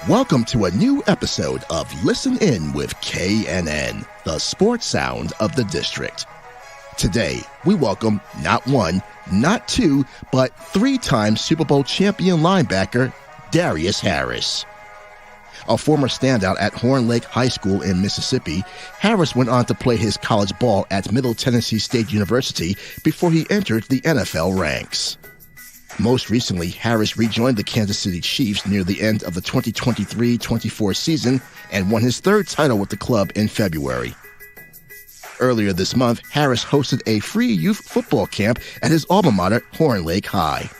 Welcome to a new episode of Listen In with KNN, the sports sound of the district. Today, we welcome not one, not two, but three-time Super Bowl champion linebacker Darius Harris. A former standout at Horn Lake High School in Mississippi, Harris went on to play his college ball at Middle Tennessee State University before he entered the NFL ranks. Most recently, Harris rejoined the Kansas City Chiefs near the end of the 2023-24 season and won his third title with the club in February. Earlier this month, Harris hosted a free youth football camp at his alma mater, Horn Lake High.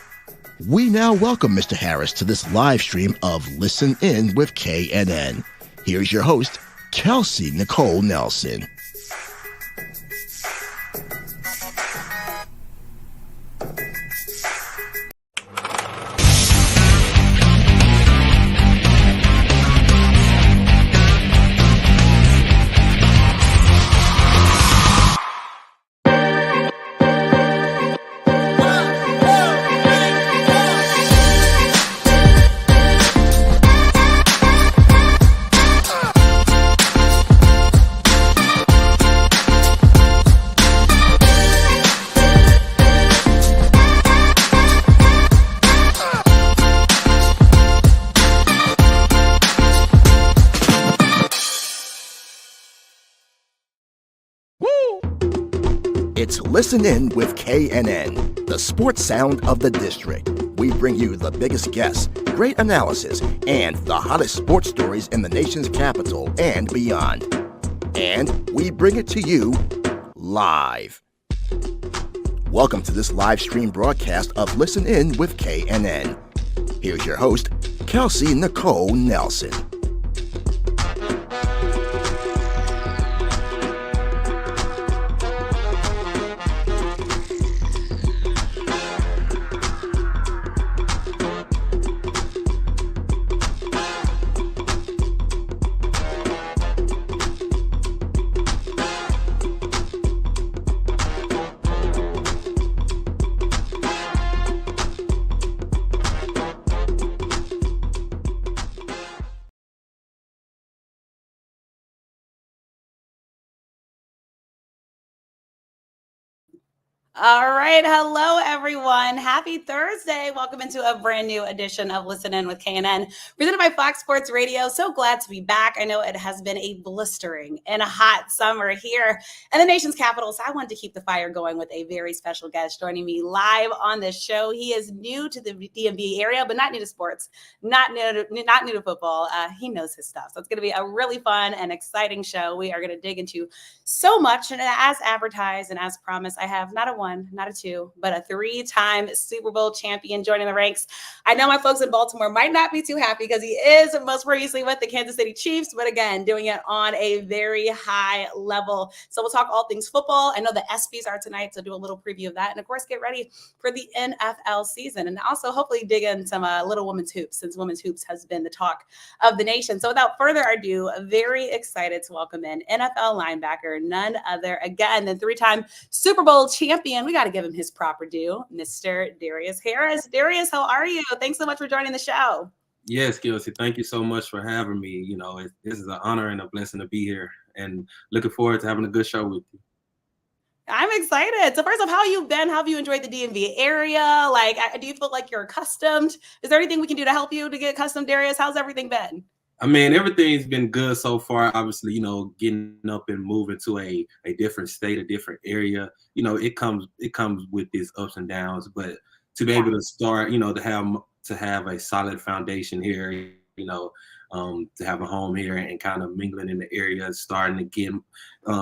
We now welcome Mr. Harris to this live stream of Listen In with KNN. Here's your host, Kelsey Nicole Nelson. It's Listen In with KNN, the sports sound of the district. We bring you the biggest guests, great analysis, and the hottest sports stories in the nation's capital and beyond. And we bring it to you live. Welcome to this live stream broadcast of Listen In with KNN. Here's your host, Kelsey Nicole Nelson. All right. Hello, everyone. Happy Thursday. Welcome into a brand new edition of Listen In with KNN, presented by Fox Sports Radio. So glad to be back. I know it has been a blistering and a hot summer here in the nation's capital. So I wanted to keep the fire going with a very special guest joining me live on this show. He is new to the DMV area, but not new to sports, not new to football. He knows his stuff. So it's going to be a really fun and exciting show. We are going to dig into so much. And as advertised and as promised, I have not a one, not a two, but a three-time Super Bowl champion joining the ranks. I know my folks in Baltimore might not be too happy because he is most previously with the Kansas City Chiefs, but again, doing it on a very high level. So we'll talk all things football. I know the ESPYs are tonight, so do a little preview of that. And of course, get ready for the NFL season. And also hopefully dig in some little women's hoops, since women's hoops has been the talk of the nation. So without further ado, very excited to welcome in NFL linebacker, none other, again, than three-time Super Bowl champion. We got to give him his proper due, Mr. Darius Harris. Darius, how are you? Thanks so much for joining the show. Yes, Kelsey, thank you so much for having me. You know, this is an honor and a blessing to be here, and looking forward to having a good show with you. I'm excited. So first off, how you been? How have you enjoyed the DMV area? Like, do you feel like you're accustomed? Is there anything we can do to help you to get accustomed, Darius? How's everything been? I mean, everything's been good so far. Obviously, you know, getting up and moving to a different state, a different area, you know, it comes with these ups and downs. But to be able to start, you know, to have a solid foundation here, you know, to have a home here and kind of mingling in the area, starting to get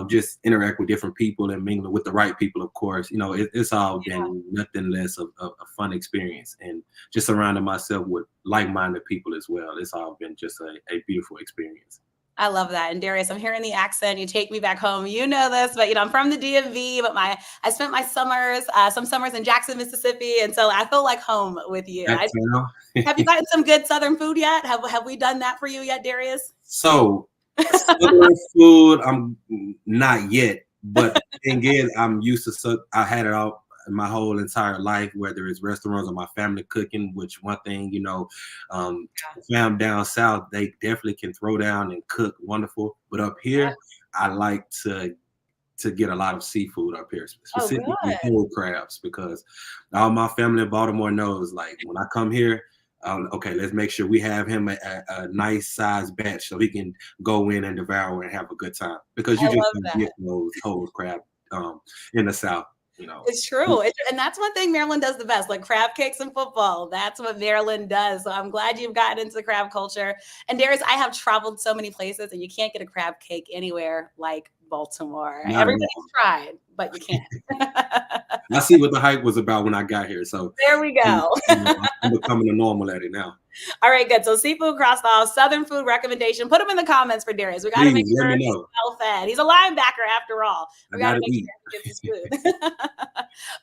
just interact with different people and mingling with the right people, of course. You know, it's all been nothing less of a fun experience, and just surrounding myself with like-minded people as well. It's all been just a beautiful experience. I love that. And Darius, I'm hearing the accent. You take me back home. You know this, but I'm from the DMV, but I spent my summers, some summers in Jackson, Mississippi. And so I feel like home with you. Have you gotten some good Southern food yet? Have we done that for you yet, Darius? So Southern food, I'm not yet, but the thing is, I'm used to, I had it all my whole entire life, whether it's restaurants or my family cooking, which one thing, fam down south, they definitely can throw down and cook wonderful. But up here, I like to get a lot of seafood up here, specifically whole crabs, because all my family in Baltimore knows, like, when I come here, okay, let's make sure we have him a nice size batch so he can go in and devour and have a good time, because you just don't get those whole crab in the South. It's true. And that's one thing Maryland does the best, like crab cakes and football. That's what Maryland does. So I'm glad you've gotten into the crab culture. And Darius, I have traveled so many places, and you can't get a crab cake anywhere like Baltimore. Everybody's tried, but you can't. I see what the hype was about when I got here. So there we go. I'm becoming a normal at it now. All right, good. So seafood crossed off, Southern food recommendation. Put them in the comments for Darius. We got to make sure he's well fed. He's a linebacker after all. We got to make sure he gets his food.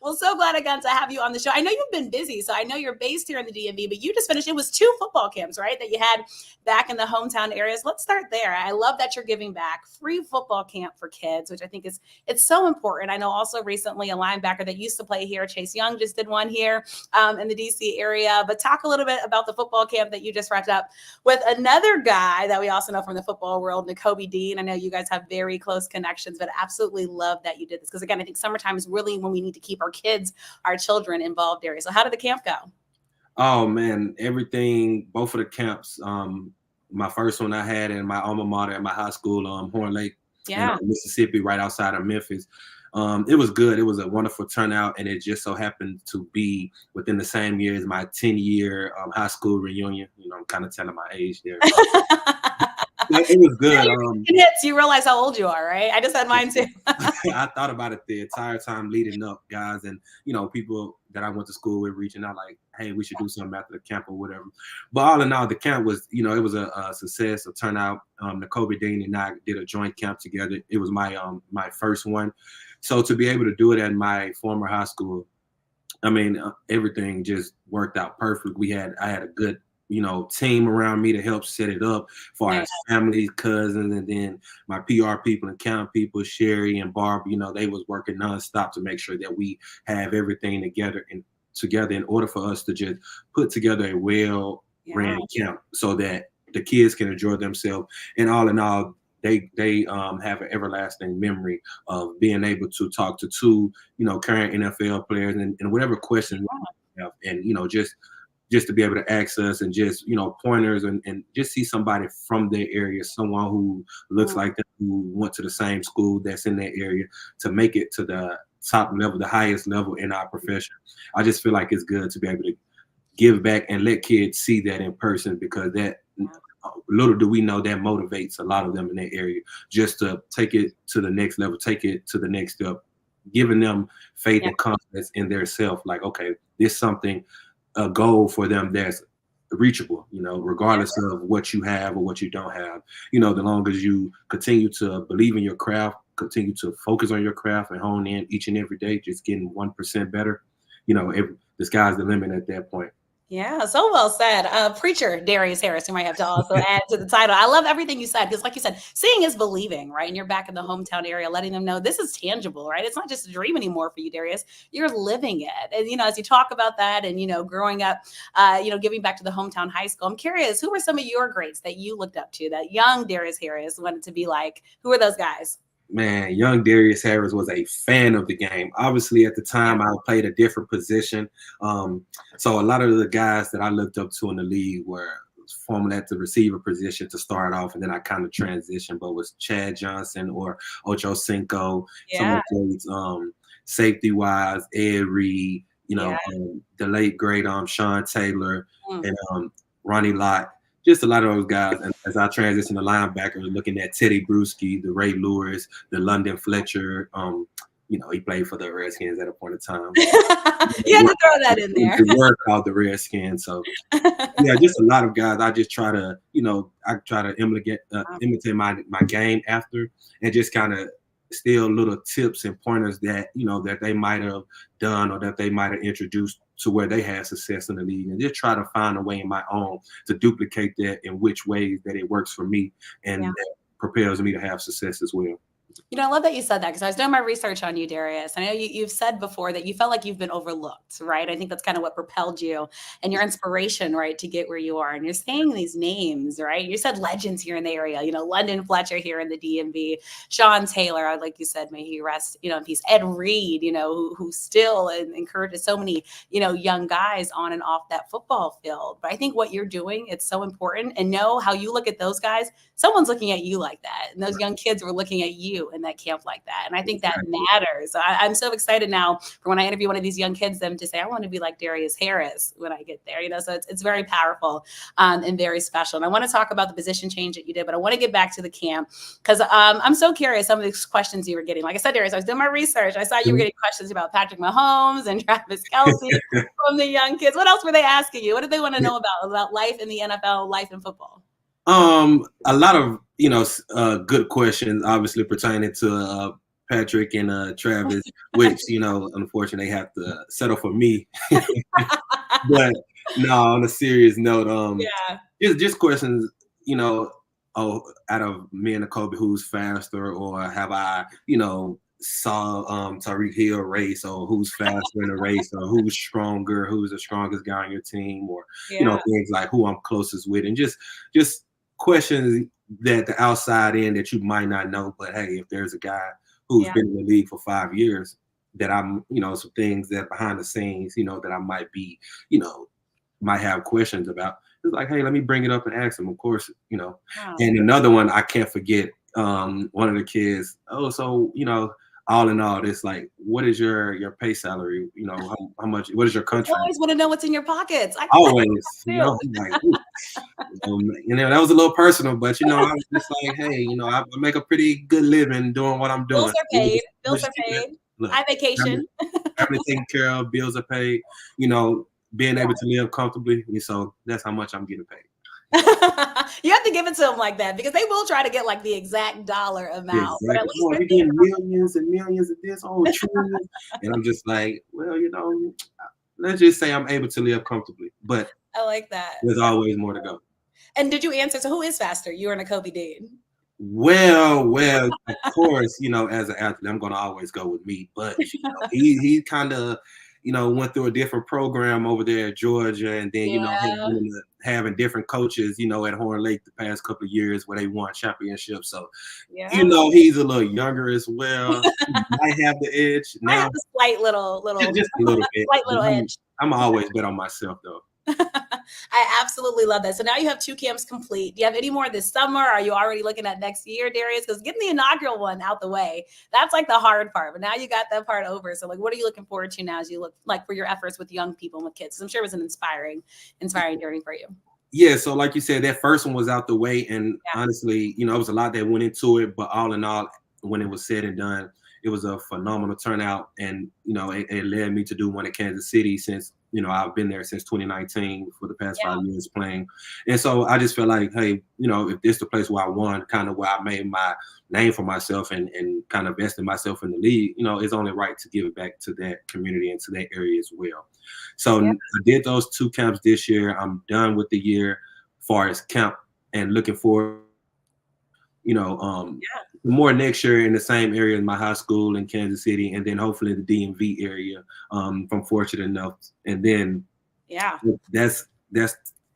Well, so glad again to have you on the show. I know you've been busy, so I know you're based here in the DMV, but you just finished. It was 2 football camps, right, that you had back in the hometown areas. Let's start there. I love that you're giving back. Free football camp for kids, which I think it's so important. I know also recently a linebacker that used to play here, Chase Young, just did one here in the DC area. But talk a little bit about the football camp that you just wrapped up with another guy that we also know from the football world, Nicole Dean. I know you guys have very close connections, but absolutely love that you did this, because again, I think summertime is really when we need to keep our kids, our children involved area. So how did the camp go? Oh man, everything, both of the camps. My first one I had in my alma mater at my high school, Horn Lake, Mississippi, right outside of Memphis. It was good. It was a wonderful turnout, and it just so happened to be within the same year as my 10-year high school reunion. I'm kind of telling my age there. It was good. You realize how old you are, right? I just had mine too. I thought about it the entire time leading up, guys, and people that I went to school with reaching out like, hey, we should do something after the camp or whatever. But all in all, the camp was, it was a success, a turnout. Nicole Dean and I did a joint camp together. It was my first one. So to be able to do it at my former high school, I mean, everything just worked out perfect. I had a good, team around me to help set it up for our family, cousins, and then my PR people and camp people, Sherry and Barb, they was working nonstop to make sure that we have everything together in order for us to just put together a well-ran camp so that the kids can enjoy themselves. And all in all, they have an everlasting memory of being able to talk to 2, current NFL players and whatever questions we have, and just to be able to access and just pointers and just see somebody from their area, someone who looks like them, who went to the same school that's in that area, to make it to the top level, the highest level in our profession. I just feel like it's good to be able to give back and let kids see that in person, because that, little do we know, that motivates a lot of them in that area just to take it to the next level, take it to the next step, giving them faith and confidence in their self. Like, okay, this is something, a goal for them that's reachable, regardless of what you have or what you don't have. The longer as you continue to believe in your craft, continue to focus on your craft and hone in each and every day, just getting 1% better, the sky's the limit at that point. Yeah, so well said. Preacher Darius Harris, you might have to also add to the title. I love everything you said, because like you said, seeing is believing, right? And you're back in the hometown area, letting them know this is tangible, right? It's not just a dream anymore for you, Darius. You're living it. And, as you talk about that and, growing up, giving back to the hometown high school, I'm curious, who were some of your greats that you looked up to, that young Darius Harris wanted to be like? Who are those guys? Man, young Darius Harris was a fan of the game. Obviously, at the time, I played a different position. So a lot of the guys that I looked up to in the league were formerly at the receiver position to start off, and then I kind of transitioned, but was Chad Johnson or Ocho Cinco, some of those safety-wise, Ed Reed, the late, great Sean Taylor, and Ronnie Lott. Just a lot of those guys. And as I transitioned to linebacker, looking at Teddy Bruschi, the Ray Lewis, the London Fletcher. He played for the Redskins at a point in time. You had to throw that in there. The word called the Redskins. So, just a lot of guys. I just try to, imitate my game after, and just kind of steal little tips and pointers that, that they might have done or that they might have introduced to where they had success in the league, and just try to find a way in my own to duplicate that in which ways that it works for me and that propels me to have success as well. I love that you said that because I was doing my research on you, Darius. I know you've said before that you felt like you've been overlooked, right? I think that's kind of what propelled you and your inspiration, right, to get where you are. And you're saying these names, right? You said legends here in the area, London Fletcher here in the DMV, Sean Taylor, like you said, may he rest, in peace. Ed Reed, who still encourages so many, young guys on and off that football field. But I think what you're doing, it's so important. And know how you look at those guys, someone's looking at you like that. And those young kids were looking at you in that camp like that. And I think that matters. So I'm so excited now for when I interview one of these young kids, them to say, I want to be like Darius Harris when I get there, so it's very powerful and very special. And I want to talk about the position change that you did, but I want to get back to the camp because I'm so curious some of these questions you were getting. Like I said, Darius, I was doing my research. I saw you were getting questions about Patrick Mahomes and Travis Kelsey from the young kids. What else were they asking you? What did they want to know about life in the NFL, life in football? A lot of good questions, obviously pertaining to Patrick and Travis, which unfortunately they have to settle for me. But no, on a serious note, just questions, out of me and Nicole, who's faster, or have I, saw Tyreek Hill race, or who's faster in a race, or who's stronger, who's the strongest guy on your team, or things like who I'm closest with, and just questions that the outside in that you might not know. But hey, if there's a guy who's been in the league for 5 years, that I'm, some things that behind the scenes, that I might be, might have questions about. It's like, hey, let me bring it up and ask them. Of course, Wow. And another one I can't forget. One of the kids. Oh, so all in all, it's like, what is your pay salary? How much? What is your contract? I always want to know what's in your pockets. Always, like, that was a little personal, but I was just like, hey, I make a pretty good living doing what I'm doing. Bills are paid. Bills are paid. Look, I vacation. Family taken care of. Bills are paid. Being able to live comfortably. So that's how much I'm getting paid. You have to give it to them like that because they will try to get like the exact dollar amount. Exactly. But at least we're getting millions and millions of this, trillions. And I'm just like, well, let's just say I'm able to live comfortably. But I like that. There's always more to go. And did you answer? So who is faster, you or Nicole Dean? Well, of course, as an athlete, I'm going to always go with me. But he kind of, went through a different program over there at Georgia, and then having different coaches, at Horn Lake the past couple of years where they won championships. So, he's a little younger as well. He might have the edge. Now, I have a slight little, just a little bit. Slight little edge. I'm always bet on myself though. I absolutely love that. So now you have 2 camps complete. Do you have any more this summer? Are you already looking at next year, Darius? Because getting the inaugural one out the way, that's like the hard part. But now you got that part over. So like, what are you looking forward to now as you look like for your efforts with young people and with kids? I'm sure it was an inspiring journey for you. Yeah. So like you said, that first one was out the way. And honestly, it was a lot that went into it. But all in all, when it was said and done, it was a phenomenal turnout. And, it led me to do one at Kansas City since, I've been there since 2019 for the past 5 years playing. And so I just felt like, hey, if this is the place where I won, kind of where I made my name for myself and kind of invested myself in the league, it's only right to give it back to that community and to that area as well. So I did those 2 camps this year. I'm done with the year as far as camp and looking forward, more next year in the same area as my high school in Kansas City, and then hopefully the DMV area, if I'm fortunate enough. And then that's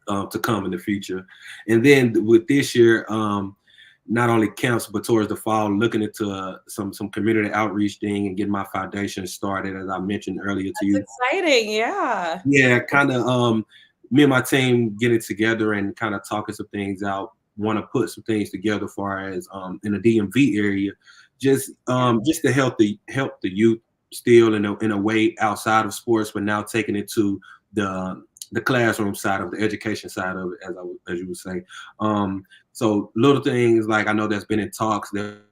to come in the future. And then with this year, not only camps, but towards the fall, looking into some community outreach thing and getting my foundation started, as I mentioned earlier to you. That's exciting, yeah. Yeah, kind of me and my team getting together and kind of talking some things out. Want to put some things together as far as in the DMV area, just to help the youth still in a way outside of sports, but now taking it to the classroom side of the education side of it, as you would say. So little things like I know that's been in talks there.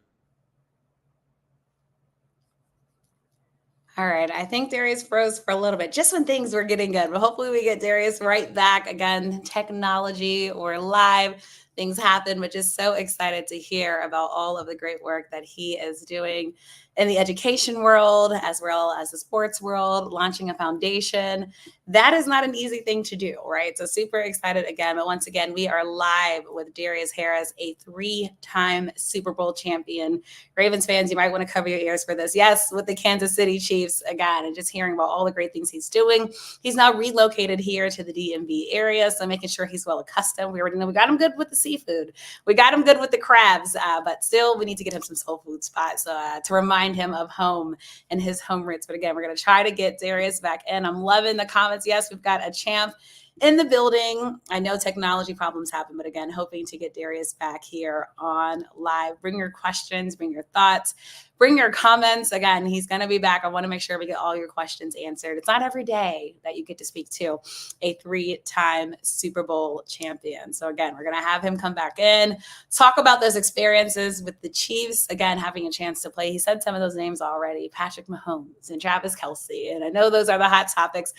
All right. I think Darius froze for a little bit just when things were getting good, but hopefully we get Darius right back again, technology or live. things happen, but just so excited to hear about all of the great work that he is doing in the education world, as well as the sports world, launching a foundation. That is not an easy thing to do, right? So super excited again. But once again, we are live with Darius Harris, a 3-time Super Bowl champion. Ravens fans, you might want to cover your ears for this. Yes, with the Kansas City Chiefs again, and just hearing about all the great things he's doing. He's now relocated here to the DMV area, so making sure he's well accustomed. We already know we got him good with the seafood. We got him good with the crabs, but still we need to get him some soul food spots to remind him of home and his home roots. But again, we're going to try to get Darius back in. I'm loving the comments. Yes, we've got a champ in the building. I know technology problems happen, but again, hoping to get Darius back here on live. Bring your questions, bring your thoughts, bring your comments. Again, he's going to be back. I want to make sure we get all your questions answered. It's not every day that you get to speak to a 3-time Super Bowl champion. So again, we're going to have him come back in, talk about those experiences with the Chiefs. Again, having a chance to play. He said some of those names already, Patrick Mahomes and Travis Kelsey. And I know those are the hot topics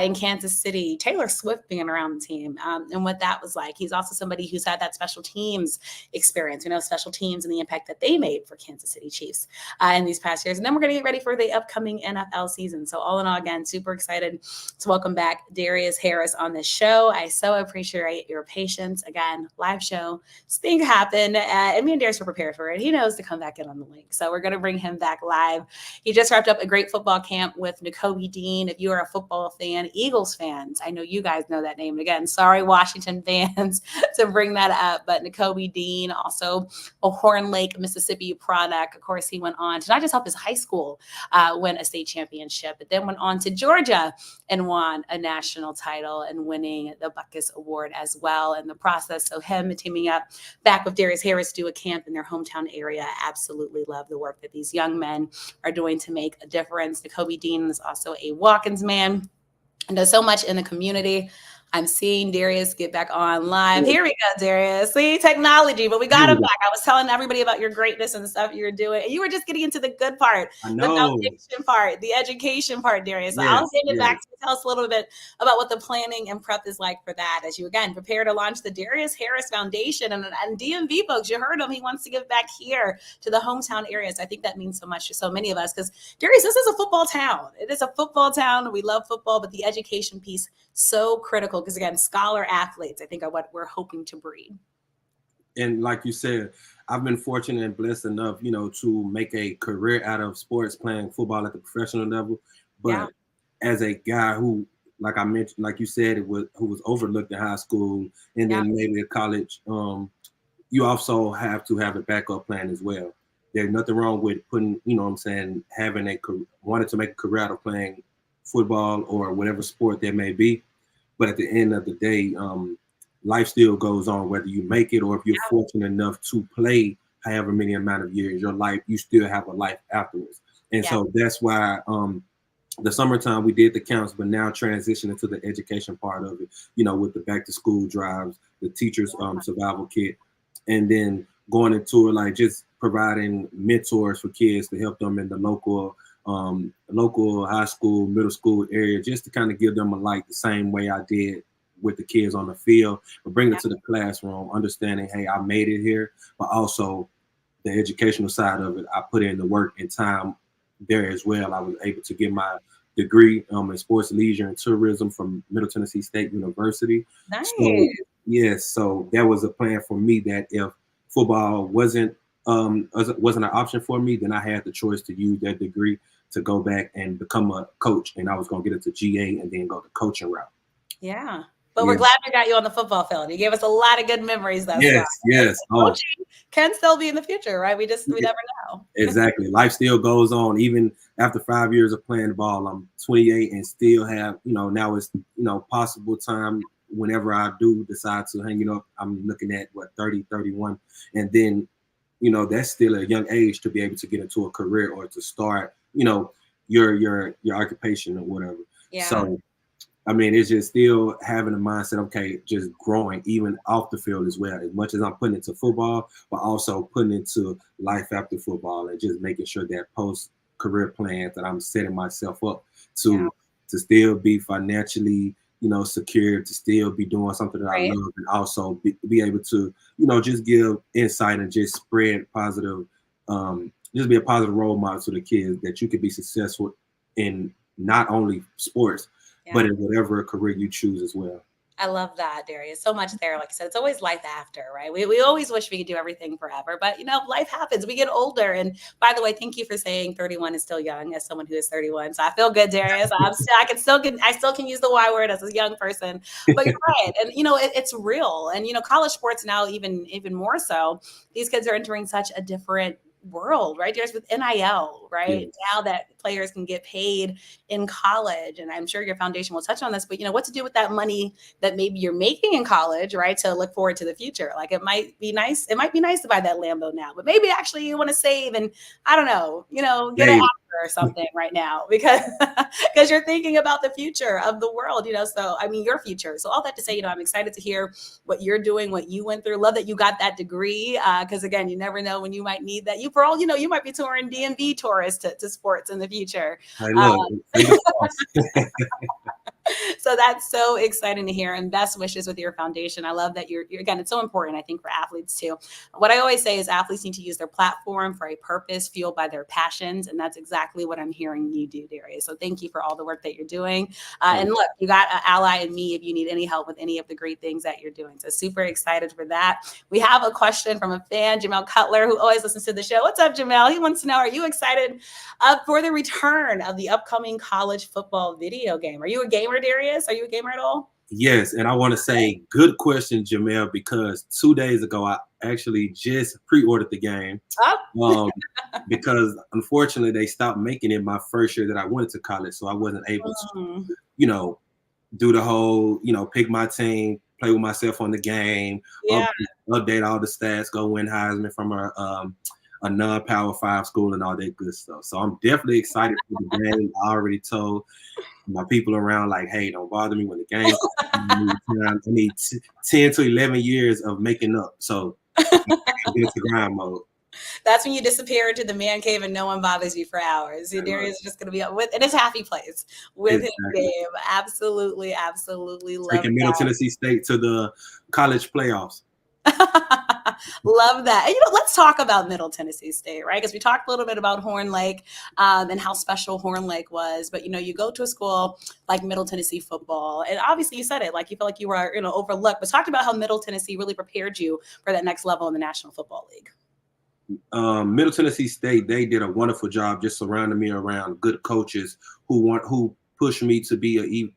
in Kansas City. Taylor Swift being around the team and what that was like. He's also somebody who's had that special teams experience. We know special teams and the impact that they made for Kansas City Chiefs in these past years. And then we're going to get ready for the upcoming NFL season. So all in all, again, super excited to welcome back Darius Harris on this show. I so appreciate your patience. Again, live show. This thing happened, and me and Darius were prepared for it. He knows to come back in on the link. So we're going to bring him back live. He just wrapped up a great football camp with Nicole Dean. If you are a football fan, Eagles fans, I know you guys know that name. And again, sorry, Washington fans, to bring that up. But Nicole Dean, also a Horn Lake, Mississippi product. Of course, he went on to not just help his high school win a state championship, but then went on to Georgia and won a national title and winning the Buckus Award as well in the process. So him teaming up back with Darius Harris to do a camp in their hometown area. Absolutely love the work that these young men are doing to make a difference. Nicole Dean is also a Watkins man and does so much in the community. I'm seeing Darius get back on live. Here we go, Darius. See, technology, but we got him back. I was telling everybody about your greatness and the stuff you were doing. And you were just getting into the good part, the foundation part, the education part, Darius. So I'll get it back to you. Tell us a little bit about what the planning and prep is like for that as you, again, prepare to launch the Darius Harris Foundation. And DMV folks, you heard him. He wants to give back here to the hometown areas. I think that means so much to so many of us because, Darius, this is a football town. It is a football town. We love football, but the education piece, so critical because, again, scholar athletes, I think, are what we're hoping to breed. And like you said, I've been fortunate and blessed enough, to make a career out of sports, playing football at the professional level. But as a guy who, like I mentioned, like you said, who was overlooked in high school and then maybe at college, you also have to have a backup plan as well. There's nothing wrong with putting, having wanted to make a career out of playing football or whatever sport there may be. But at the end of the day, life still goes on, whether you make it or if you're fortunate enough to play however many amount of years, your life, you still have a life afterwards. And so that's why the summertime we did the camps, but now transitioning to the education part of it, with the back to school drives, the teachers survival kit, and then going into it, like just providing mentors for kids to help them in the local high school, middle school area, just to kind of give them a light the same way I did with the kids on the field, but bring it to the classroom, understanding, hey, I made it here, but also the educational side of it, I put in the work and time there as well. I was able to get my degree in sports leisure and tourism from Middle Tennessee State University. Nice. So that was a plan for me that if football wasn't an option for me, then I had the choice to use that degree to go back and become a coach. And I was going to get into GA and then go the coaching route. Yeah. But we're glad we got you on the football field. You gave us a lot of good memories. Yes. Coaching can still be in the future, right? We never know. Exactly. Life still goes on. Even after 5 years of playing ball, I'm 28 and still have, now it's, possible time whenever I do decide to hang it up. I'm looking at 30, 31. And then, that's still a young age to be able to get into a career or to start, your occupation or whatever. Yeah. So, it's just still having a mindset, okay, just growing even off the field as well, as much as I'm putting into football, but also putting into life after football and just making sure that post-career plans that I'm setting myself up to still be financially, secure to still be doing something that Right. I love, and also be able to, just give insight and just spread positive, just be a positive role model to the kids that you can be successful in not only sports, but in whatever career you choose as well. I love that, Darius. So much there. Like I said, it's always life after, right? We always wish we could do everything forever, but life happens. We get older. And by the way, thank you for saying 31 is still young as someone who is 31. So I feel good, Darius. I still can use the Y word as a young person, but you're right. And it's real. And college sports now, even more so, these kids are entering such a different world, right? There's with NIL, right? Now that players can get paid in college. And I'm sure your foundation will touch on this, but what to do with that money that maybe you're making in college, right? To look forward to the future. Like it might be nice to buy that Lambo now, but maybe actually you want to save and I don't know, get an actor or something right now because you're thinking about the future of the world, so I mean your future. So all that to say, I'm excited to hear what you're doing, what you went through. Love that you got that degree. Cause again, you never know when you might need that. For all you might be touring DMV tourists to sports in the future. Hey, look, So that's so exciting to hear, and best wishes with your foundation. I love that you're again, it's so important, I think, for athletes too. What I always say is athletes need to use their platform for a purpose fueled by their passions. And that's exactly what I'm hearing you do, Darius. So thank you for all the work that you're doing. And look, you got an ally in me if you need any help with any of the great things that you're doing. So super excited for that. We have a question from a fan, Jamel Cutler, who always listens to the show. What's up, Jamel? He wants to know, are you excited for the return of the upcoming college football video game? Are you a gamer, Darius? Are you a gamer at all? Yes, and I want to say good question, Jamel, because 2 days ago I actually just pre-ordered the game because unfortunately they stopped making it my first year that I went to college, so I wasn't able to, do the whole, pick my team, play with myself on the game, update all the stats, go win Heisman from a non-Power 5 school and all that good stuff. So I'm definitely excited for the game. I already told my people around, like, hey, don't bother me when the game comes. I need 10 to 11 years of making up. So get into grind mode. That's when you disappear into the man cave and no one bothers you for hours. Darius is just going to be up with, and it's happy plays with his game. Absolutely, absolutely love Taking Middle Tennessee State to the college playoffs. Love that. And let's talk about Middle Tennessee State, right? Because we talked a little bit about Horn Lake and how special Horn Lake was. But you go to a school like Middle Tennessee football, and obviously you said it, like you felt like you were overlooked. But talk about how Middle Tennessee really prepared you for that next level in the National Football League. Middle Tennessee State, they did a wonderful job just surrounding me around good coaches who pushed me to be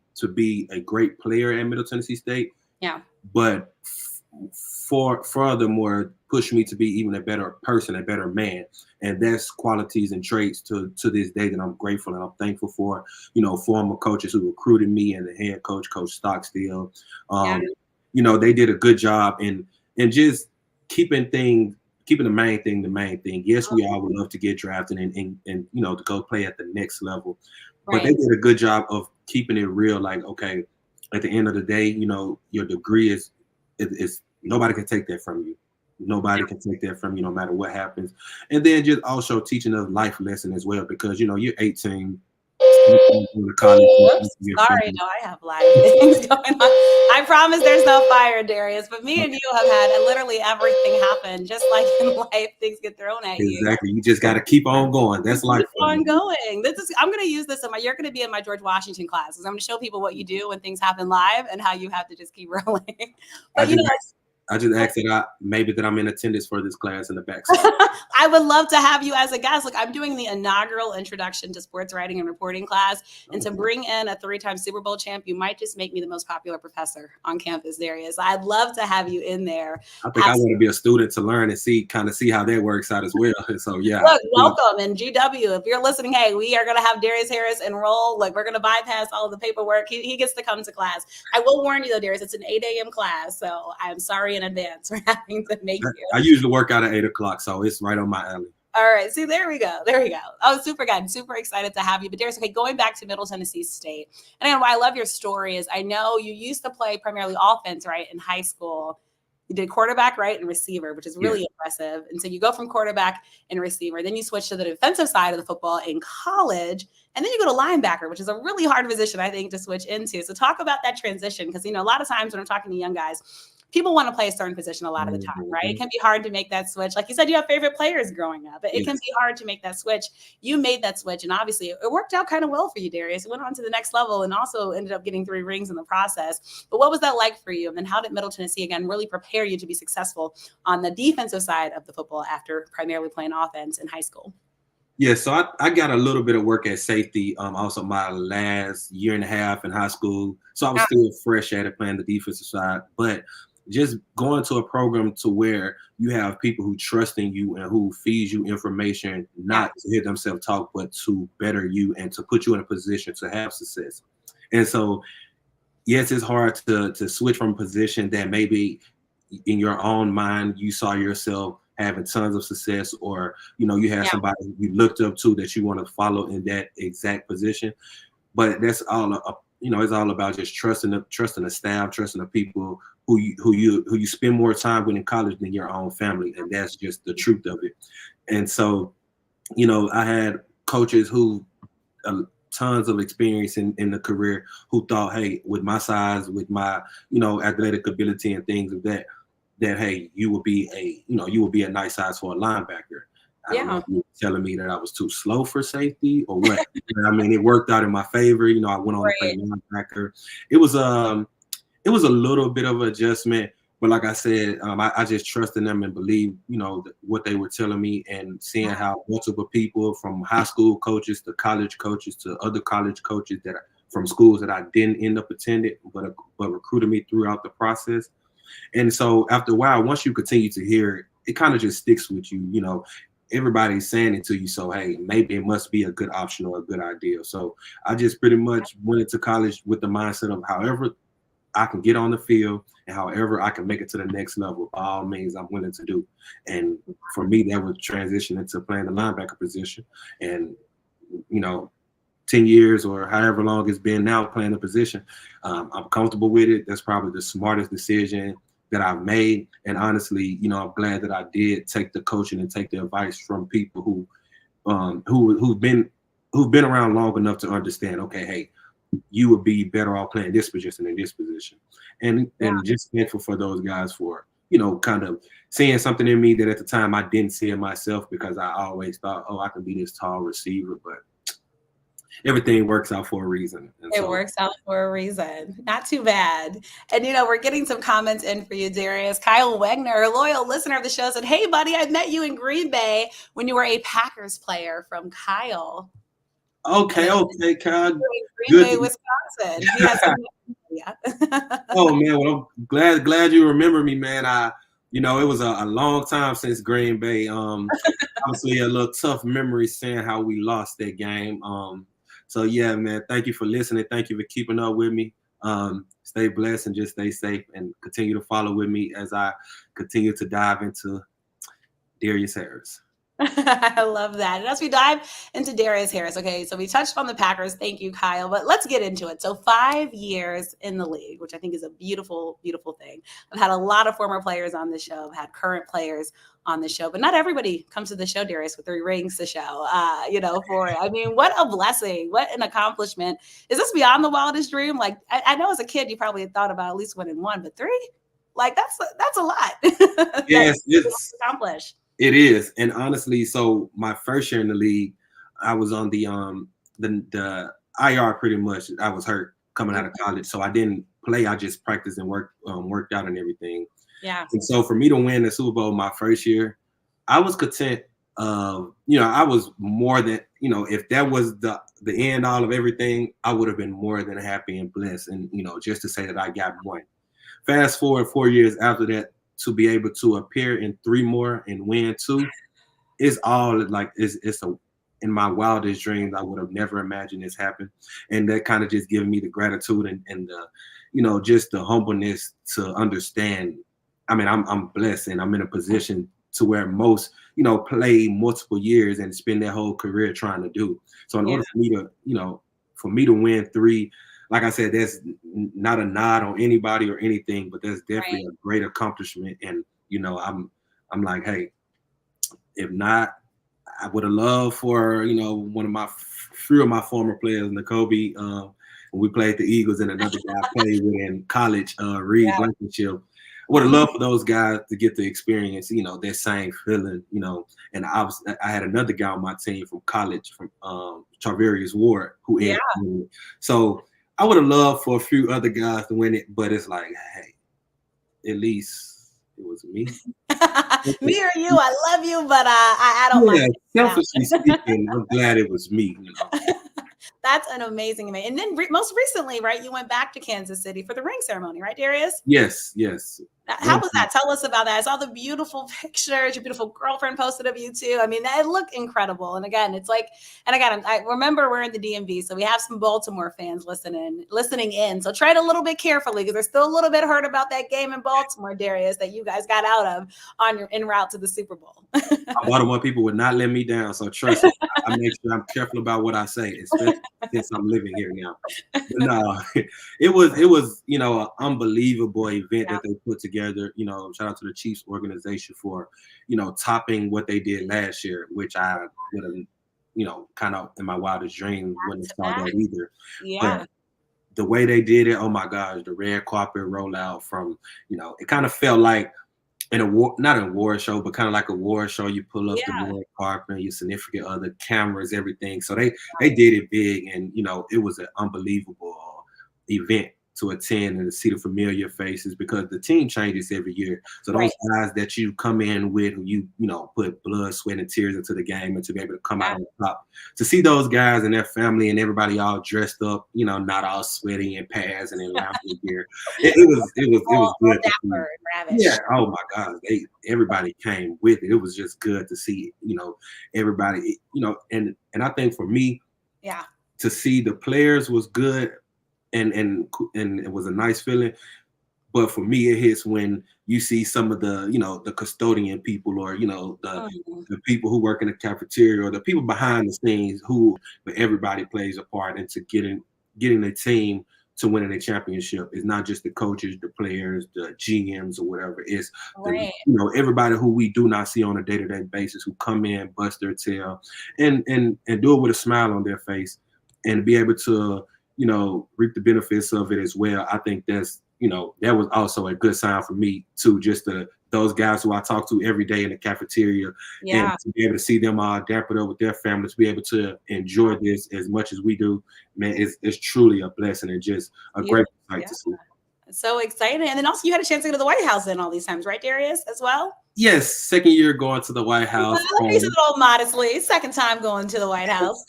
a great player at Middle Tennessee State. Yeah. But furthermore, pushed me to be even a better person, a better man. And that's qualities and traits to this day that I'm grateful and I'm thankful for, former coaches who recruited me and the head coach, Coach Stockstill. They did a good job in just keeping the main thing the main thing. Yes, we all would love to get drafted and to go play at the next level. But they did a good job of keeping it real. Like, okay, at the end of the day, your degree is nobody can take that from you. Nobody can take that from you no matter what happens. And then just also teaching us life lesson as well, because you're 18. Sorry, no, I have live things going on. I promise there's no fire, Darius. But me and you have had literally everything happen. Just like in life, things get thrown at you. Exactly. You just got to keep on going. That's life. Keep on going. I'm going to use this you're going to be in my George Washington classes. I'm going to show people what you do when things happen live and how you have to just keep rolling. But I just asked that I'm in attendance for this class in the back. I would love to have you as a guest. Look, I'm doing the inaugural Introduction to Sports Writing and Reporting class. And to bring in a 3-time Super Bowl champ, you might just make me the most popular professor on campus, Darius. I'd love to have you in there. I think I want to be a student to learn and see how that works out as well. So, yeah. Look, welcome. And GW, if you're listening, hey, we are going to have Darius Harris enroll. Like, we're going to bypass all of the paperwork. He gets to come to class. I will warn you, though, Darius, it's an 8 a.m. class. So I'm sorry in advance for having to make you. I usually work out at 8 o'clock, so it's right on my alley. All right. See, there we go. Oh, super good. Super excited to have you. But Darius, okay, going back to Middle Tennessee State. And why I love your story is I know you used to play primarily offense, right, in high school. You did quarterback, right, and receiver, which is really impressive. And so you go from quarterback and receiver, then you switch to the defensive side of the football in college, and then you go to linebacker, which is a really hard position, I think, to switch into. So talk about that transition, because, a lot of times when I'm talking to young guys, people want to play a certain position a lot of the time, right? It can be hard to make that switch. Like you said, you have favorite players growing up. It can be hard to make that switch. You made that switch, and obviously it worked out kind of well for you, Darius. It went on to the next level and also ended up getting 3 rings in the process. But what was that like for you? And then how did Middle Tennessee, again, really prepare you to be successful on the defensive side of the football after primarily playing offense in high school? Yeah, so I got a little bit of work at safety, also my last year and a half in high school. So I was still fresh at it, playing the defensive side. But just going to a program to where you have people who trust in you and who feeds you information, not to hear themselves talk, but to better you and to put you in a position to have success. And so, yes, it's hard to switch from a position that maybe in your own mind you saw yourself having tons of success, or you had somebody you looked up to that you want to follow in that exact position. But that's all it's all about just trusting the staff, trusting the people who you spend more time with in college than your own family, and that's just the truth of it. And so, I had coaches who tons of experience in the career who thought, hey, with my size, with my athletic ability and things of that hey, you would be a nice size for a linebacker. I don't know if you were telling me that I was too slow for safety or what. I mean, it worked out in my favor. I went on to play linebacker. It was a little bit of adjustment, but like I said, I just trusted them and believed, what they were telling me, and seeing how multiple people, from high school coaches to college coaches to other college coaches that are from schools that I didn't end up attending, but recruited me throughout the process. And so after a while, once you continue to hear it, it kind of just sticks with you. Everybody's saying it to you. So, hey, maybe it must be a good option or a good idea. So I just pretty much went into college with the mindset of however I can get on the field and however I can make it to the next level, by all means, I'm willing to do. And for me, that was transition into playing the linebacker position. And, 10 years or however long it's been now playing the position, I'm comfortable with it. That's probably the smartest decision that I've made. And honestly, I'm glad that I did take the coaching and take the advice from people who've been around long enough to understand, okay, hey, you would be better off playing this position than this position. And just thankful for those guys for, kind of seeing something in me that at the time I didn't see in myself, because I always thought, oh, I can be this tall receiver, but everything works out for a reason. It works out for a reason. Not too bad. And, we're getting some comments in for you, Darius. Kyle Wegner, a loyal listener of the show, said, hey, buddy, I met you in Green Bay when you were a Packers player, from Kyle. Okay, Kyle. Green Bay, Wisconsin. Oh, man, well, I'm glad you remember me, man. it was a long time since Green Bay. Obviously a little tough memory seeing how we lost that game. So yeah, man, thank you for listening. Thank you for keeping up with me. Stay blessed and just stay safe, and continue to follow with me as I continue to dive into Darius Harris. I love that. And as we dive into Darius Harris, okay, so we touched on the Packers. Thank you, Kyle. But let's get into it. So 5 years in the league, which I think is a beautiful, beautiful thing. I've had a lot of former players on the show. I've had current players on the show, but not everybody comes to the show, Darius, with 3 rings to show, what a blessing, what an accomplishment. Is this beyond the wildest dream? Like, I know as a kid, you probably had thought about at least winning 1, but 3, like that's a lot. Yes, it's accomplished. It is. And honestly, so my first year in the league, I was on the IR pretty much. I was hurt coming out of college, so I didn't play. I just practiced and worked out and everything. Yeah. And so for me to win the Super Bowl my first year, I was content. I was more than, if that was the end all of everything, I would have been more than happy and blessed. And, just to say that I got 1. Fast forward 4 years after that, to be able to appear in 3 more and win 2, it's all like in my wildest dreams, I would have never imagined this happen. And that kind of just given me the gratitude and the, just the humbleness to understand. I mean, I'm blessed, and I'm in a position to where most, play multiple years and spend their whole career trying to do. So in order for me to, for me to win 3, like I said, that's not a nod on anybody or anything, but that's definitely a great accomplishment. And I'm like, hey, if not, I would have loved for one of my few of my former players, Nicole, when we played the Eagles, and another guy I played with in college, Reed Blankenship. I would have loved for those guys to get the experience, that same feeling, And I had another guy on my team from college, from Darius Ward, who ended up winning it. So I would have loved for a few other guys to win it, but it's like, hey, at least it was me. Me or you, I love you, but I don't mind. Selfishly speaking, I'm glad it was me. That's an amazing. And then most recently, right, you went back to Kansas City for the ring ceremony, right, Darius? Yes. How was that? Tell us about that. I saw the beautiful pictures. Your beautiful girlfriend posted of you too. I mean, it looked incredible. And again, I remember we're in the DMV, so we have some Baltimore fans listening in. So tread a little bit carefully because they're still a little bit hurt about that game in Baltimore, Darius, that you guys got out of on your en route to the Super Bowl. Baltimore people would not let me down. So trust me, I make sure I'm careful about what I say, especially since I'm living here now. But no, it was an unbelievable event that they put together. Shout out to the Chiefs organization for topping what they did last year, which I would have kind of in my wildest dream wouldn't have thought that either. But the way they did it, oh my gosh, the red carpet rollout from it kind of felt like not an award show, but kind of like a award show. You pull up the red carpet, your significant other, cameras, everything. So they did it big, and it was an unbelievable event to attend and to see the familiar faces because the team changes every year. So those guys that you come in with, who you put blood, sweat, and tears into the game, and to be able to come out on top, to see those guys and their family and everybody all dressed up, not all sweaty and pads and in lounging gear. It was good to see. Yeah. Oh my God. Everybody came with it. It was just good to see, everybody, and I think for me, to see the players was good. And it was a nice feeling, but for me, it hits when you see some of the the custodian people or the people who work in the cafeteria or the people behind the scenes who everybody plays a part into getting the team to winning a championship. It's not just the coaches, the players, the GMs or whatever. It's everybody who we do not see on a day-to-day basis who come in, bust their tail, and do it with a smile on their face, and be able to reap the benefits of it as well. I think that's, that was also a good sign for me too, just those guys who I talk to every day in the cafeteria and to be able to see them all dappered up with their families, be able to enjoy this as much as we do, man, it's truly a blessing and just a great sight to see. So exciting. And then also you had a chance to go to the White House in all these times, right, Darius, as well? Yes, second year going to the White House. Let me say it all modestly. Second time going to the White House.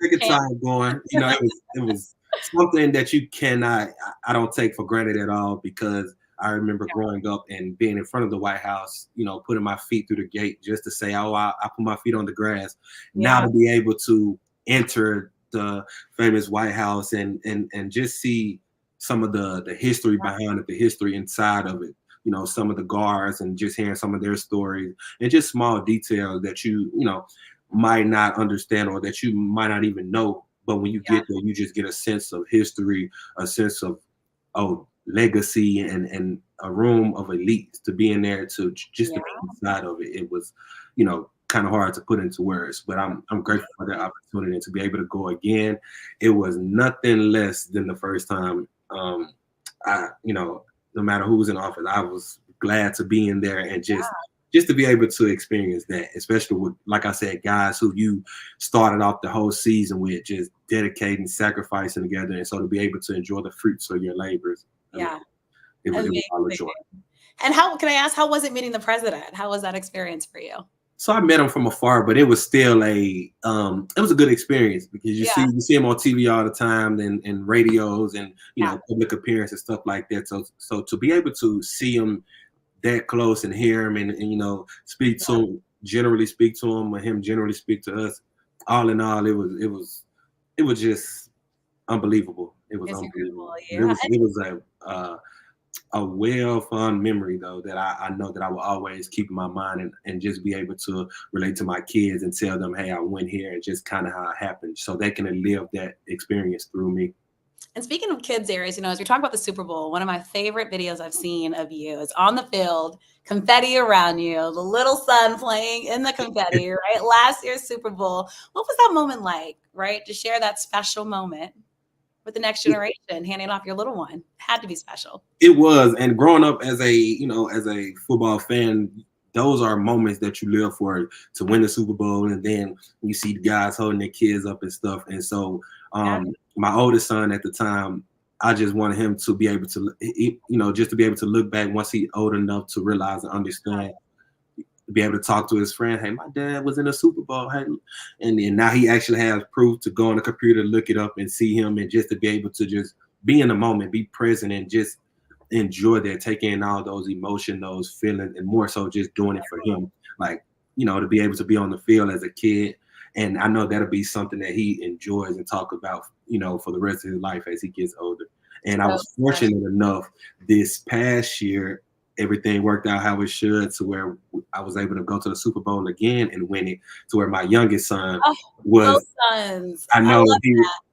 Second time going. It was something that I don't take for granted at all, because I remember growing up and being in front of the White House, putting my feet through the gate just to say, oh, I put my feet on the grass. Now to be able to enter the famous White House and just see some of the history behind it, the history inside of it, some of the guards, and just hearing some of their stories and just small details that you might not understand or that you might not even know. But when you get there, you just get a sense of history, a sense of legacy, and a room of elites to be in there, to just to be inside of it. It was, kind of hard to put into words, but I'm grateful for the opportunity and to be able to go again. It was nothing less than the first time. No matter who was in office, I was glad to be in there and just to be able to experience that, especially with, like I said, guys who you started off the whole season with, just dedicating, sacrificing together. And so to be able to enjoy the fruits of your labors. It was all a joy. And how was it meeting the president? How was that experience for you? So I met him from afar, but it was still it was a good experience, because you see him on TV all the time and radios and, public appearances and stuff like that. So to be able to see him that close and hear him and speak to him, generally speak to him, or him generally speak to us, all in all, it was just unbelievable. It was unbelievable. It was a well-fun memory, though, that I know that I will always keep in my mind, and just be able to relate to my kids and tell them, hey, I went here, and just kind of how it happened, so they can live that experience through me. And speaking of kids, Darius, as we talk about the Super Bowl, one of my favorite videos I've seen of you is on the field, confetti around you, the little son playing in the confetti, right? Last year's Super Bowl. What was that moment like, right? To share that special moment with the next generation, handing off your little one. It had to be special. It was. And growing up as a football fan, those are moments that you live for, to win the Super Bowl. And then you see the guys holding their kids up and stuff. And so my oldest son at the time, I just wanted him to be able to, just to be able to look back once he's old enough to realize and understand, be able to talk to his friend. Hey, my dad was in a Super Bowl. Hey, and then now he actually has proof to go on the computer, look it up and see him, and just to be able to just be in the moment, be present, and just enjoy that, take in all those emotions, those feelings, and more so just doing it for him. Like, to be able to be on the field as a kid. And I know that'll be something that he enjoys and talk about, for the rest of his life as he gets older. And I was fortunate enough this past year, everything worked out how it should, to where I was able to go to the Super Bowl again and win it, to where my youngest son was. Both sons. I know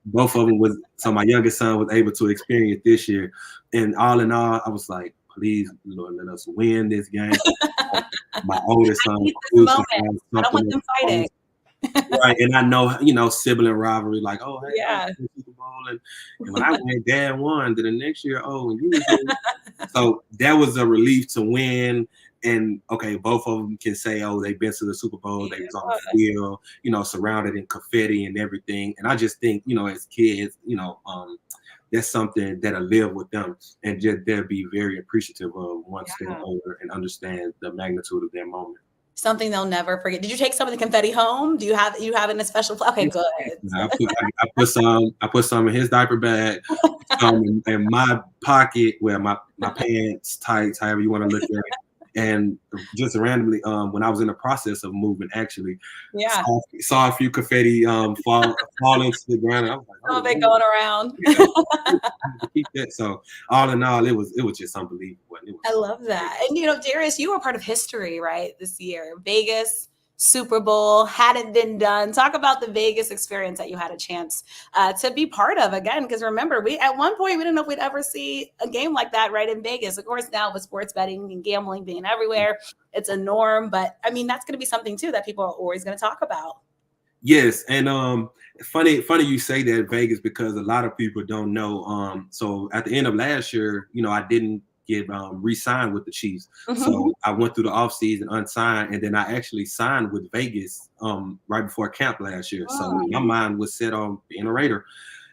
both of them was. So my youngest son was able to experience this year, and all in all, I was like, please, Lord, let us win this game. My oldest son, I don't want them fighting. Right, and I know, sibling rivalry, like, oh, hey, yeah, Super Bowl, and when I went, Dad won. Then the next year, and you so that was a relief to win. And okay, both of them can say, oh, they've been to the Super Bowl, they was on the field, surrounded in confetti and everything. And I just think, as kids, that's something that'll live with them, and just they'll be very appreciative of once they're older and understand the magnitude of their moment. Something they'll never forget. Did you take some of the confetti home? Do you have it in a special place? Okay, good. I put some in his diaper bag, some in my pocket, where my pants, tights, however you want to look at it. And just randomly, when I was in the process of moving, actually, saw a few confetti fall into the ground. And I was like, oh, they going around. Keep that. So all in all, it was just unbelievable. I love that. And Darius, you were part of history, right? This year, Vegas Super Bowl hadn't been done. Talk about the Vegas experience that you had a chance to be part of again. Because remember, at one point we didn't know if we'd ever see a game like that right in Vegas. Of course, now with sports betting and gambling being everywhere, it's a norm. But I mean, that's going to be something too that people are always going to talk about. Yes, and funny you say that, Vegas, because a lot of people don't know. So at the end of last year, I didn't get re-signed with the Chiefs. So I went through the offseason unsigned, and then I actually signed with Vegas right before camp last year. So my mind was set on being a Raider.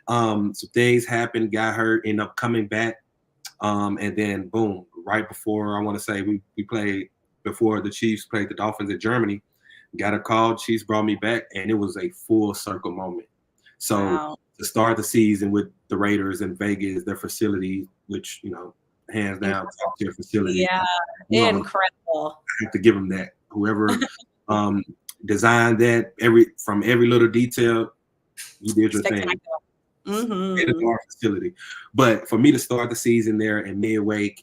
So things happened, got hurt, ended up coming back, and then boom, right before, I want to say we played, before the Chiefs played the Dolphins in Germany, got a call, Chiefs brought me back, and it was a full circle moment. So to start the season with the Raiders in Vegas, their facility, which, hands down, top tier facility. Yeah, incredible. I have to give them that. Whoever designed that, from every little detail, you did your thing. It is our facility. But for me to start the season there in midway,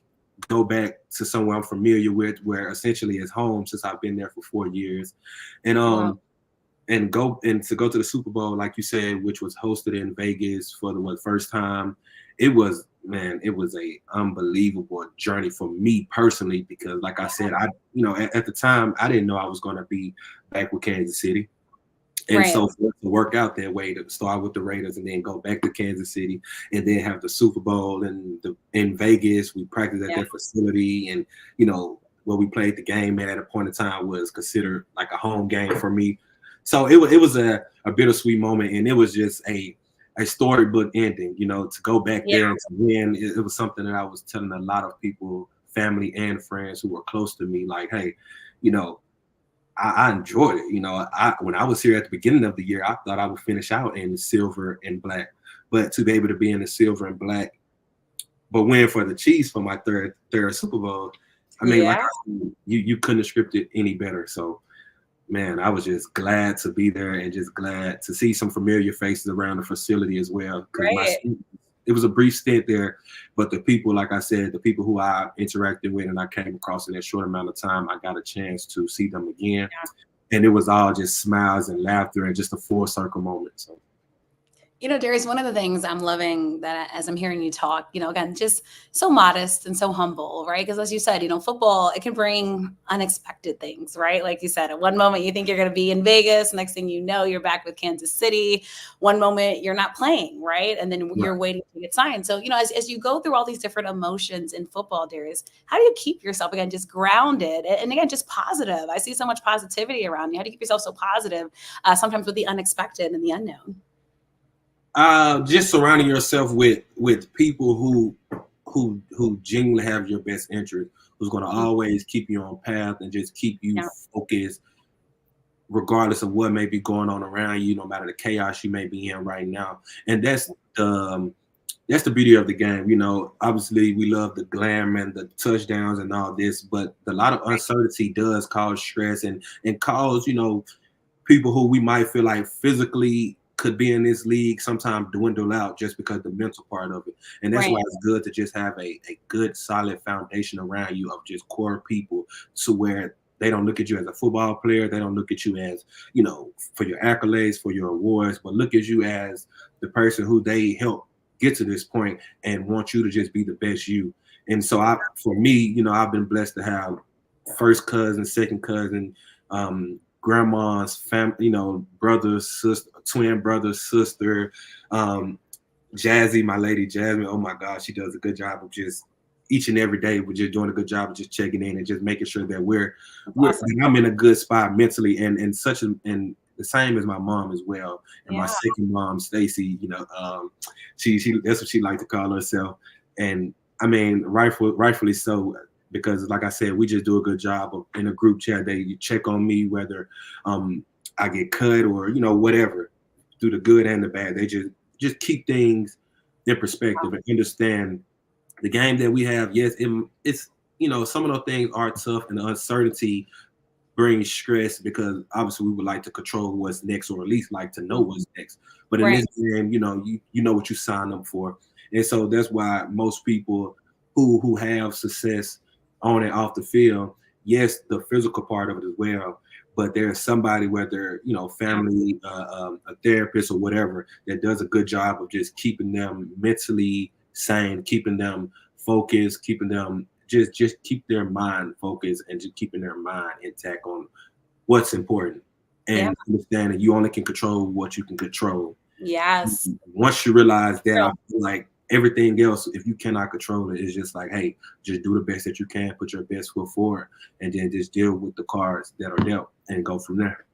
go back to somewhere I'm familiar with, where essentially is home, since I've been there for 4 years, and to go to the Super Bowl, like you said, which was hosted in Vegas for the first time. It was a unbelievable journey for me personally, because like I said, at the time I didn't know I was going to be back with Kansas City. And so for it to work out that way, to start with the Raiders and then go back to Kansas City and then have the Super Bowl in Vegas, we practiced at that facility, and where we played the game at a point in time was considered like a home game for me. So it was a bittersweet moment, and it was just a storybook ending, to go back there and to win. It was something that I was telling a lot of people, family and friends who were close to me, like, hey, I enjoyed it. When I was here at the beginning of the year, I thought I would finish out in silver and black, but to be able to be in the silver and black, but win for the Chiefs for my third Super Bowl, I mean, like I said, you couldn't have scripted any better. So, man, I was just glad to be there, and just glad to see some familiar faces around the facility as well. It was a brief stint there, but the people, like I said, the people who I interacted with and I came across in that short amount of time, I got a chance to see them again. And it was all just smiles and laughter and just a full circle moment. So Darius, one of the things I'm loving that as I'm hearing you talk, again, just so modest and so humble, right? Because as you said, football, it can bring unexpected things, right? Like you said, at one moment you think you're going to be in Vegas, next thing you know, you're back with Kansas City. One moment you're not playing, right? And then you're waiting to get signed. So, as you go through all these different emotions in football, Darius, how do you keep yourself, again, just grounded and again, just positive? I see so much positivity around you. How do you keep yourself so positive sometimes with the unexpected and the unknown? Just surrounding yourself with people who genuinely have your best interest, who's going to always keep you on path and just keep you focused, regardless of what may be going on around you, no matter the chaos you may be in right now. And that's the beauty of the game. Obviously we love the glam and the touchdowns and all this, but a lot of uncertainty does cause stress and cause, people who we might feel like physically could be in this league sometimes dwindle out just because the mental part of it. And that's why it's good to just have a good solid foundation around you of just core people, to where they don't look at you as a football player. They don't look at you as, for your accolades, for your awards, but look at you as the person who they help get to this point and want you to just be the best you. And so for me, I've been blessed to have first cousin, second cousin, grandma's family, brother, sister, twin brother, sister, Jazzy, my lady Jasmine. Oh my God, she does a good job of just each and every day. We're just doing a good job of just checking in and just making sure that I'm in a good spot mentally, and the same as my mom as well, and my second mom, Stacy. She that's what she liked to call herself, and I mean, rightfully so. Because like I said, we just do a good job of in a group chat. They check on me, whether I get cut or, whatever, through the good and the bad. They just keep things in perspective and understand the game that we have. Yes, it's, some of those things are tough, and the uncertainty brings stress because obviously we would like to control what's next, or at least like to know what's next. But in this game, you know what you signed up for. And so that's why most people who have success on and off the field, yes, the physical part of it as well, but there's somebody, whether family, a therapist or whatever, that does a good job of just keeping them mentally sane, keeping them focused, keeping them just keep their mind focused and just keeping their mind intact on what's important, and understanding you only can control what you can control. Yes. Once you realize that, I feel like everything else, if you cannot control it, it's just like, hey, just do the best that you can, put your best foot forward, and then just deal with the cards that are dealt and go from there.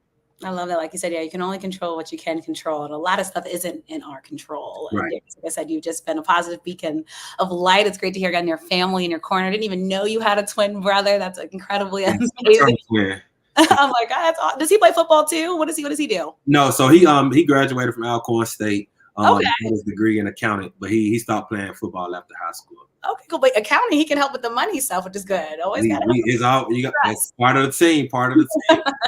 I love that. Like you said, you can only control what you can control. And a lot of stuff isn't in our control. Right. And like I said, you've just been a positive beacon of light. It's great to hear again your family in your corner. I didn't even know you had a twin brother. That's incredibly amazing. Oh my God. That's awesome. Does he play football too? What does he do? No, so he graduated from Alcorn State. Okay. His degree in accounting, but he stopped playing football after high school. Okay, cool. But accounting, he can help with the money stuff, which is good. Always got that's part of the team,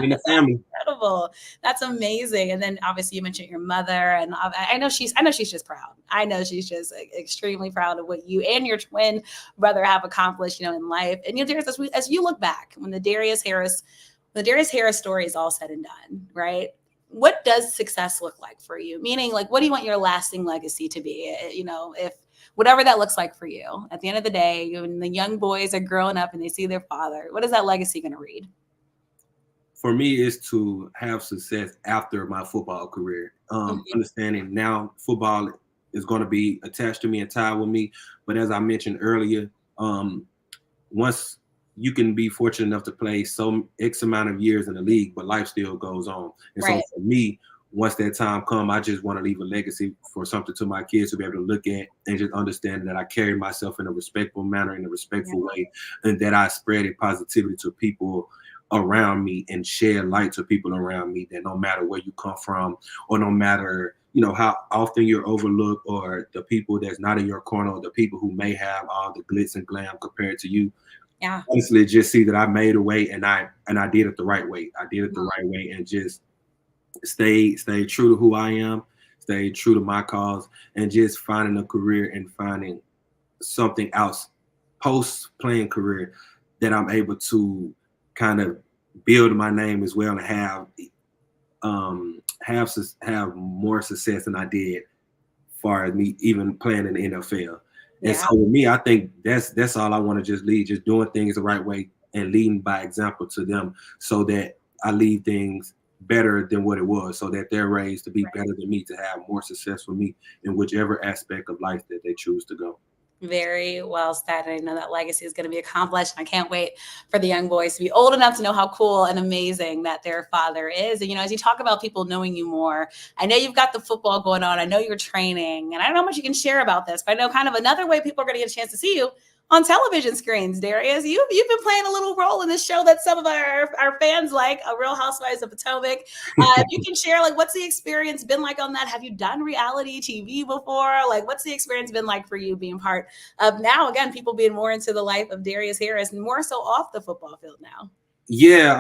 in the family. Incredible. That's amazing. And then obviously you mentioned your mother, and I know she's just proud. I know she's just extremely proud of what you and your twin brother have accomplished, in life. And Darius, as you look back, when the Darius Harris story is all said and done, right? What does success look like for you? Meaning, like, what do you want your lasting legacy to be? If whatever that looks like for you, at the end of the day, when the young boys are growing up and they see their father, what is that legacy going to read? For me, is to have success after my football career. Understanding now football is going to be attached to me and tied with me. But as I mentioned earlier, once you can be fortunate enough to play some X amount of years in the league, but life still goes on. And so for me, once that time comes, I just want to leave a legacy for something to my kids to be able to look at and just understand that I carry myself in a respectful manner, in a respectful way, and that I spread a positivity to people around me and shed light to people around me, that no matter where you come from, or no matter how often you're overlooked, or the people that's not in your corner, or the people who may have all the glitz and glam compared to you. Yeah. Honestly, just see that I made a way, and I did it the right way. I did it the right way, and just stay true to who I am, stay true to my cause, and just finding a career and finding something else post playing career that I'm able to kind of build my name as well, and have more success than I did far as me even playing in the NFL. And Yeah. so with me, I think that's all I want to just lead, just doing things the right way and leading by example to them, so that I leave things better than what it was, so that they're raised to be better than me, to have more success with me in whichever aspect of life that they choose to go. Very well said. And I know that legacy is going to be accomplished. And I can't wait for the young boys to be old enough to know how cool and amazing that their father is. And, as you talk about people knowing you more, I know you've got the football going on. I know you're training. And I don't know how much you can share about this, but I know kind of another way people are going to get a chance to see you on television screens. Darius, you've been playing a little role in this show that some of our fans like, a Real Housewives of Potomac. If you can share, what's the experience been like on that? Have you done reality TV before? What's the experience been like for you being part of, now again, people being more into the life of Darius Harris and more so off the football field now? Yeah,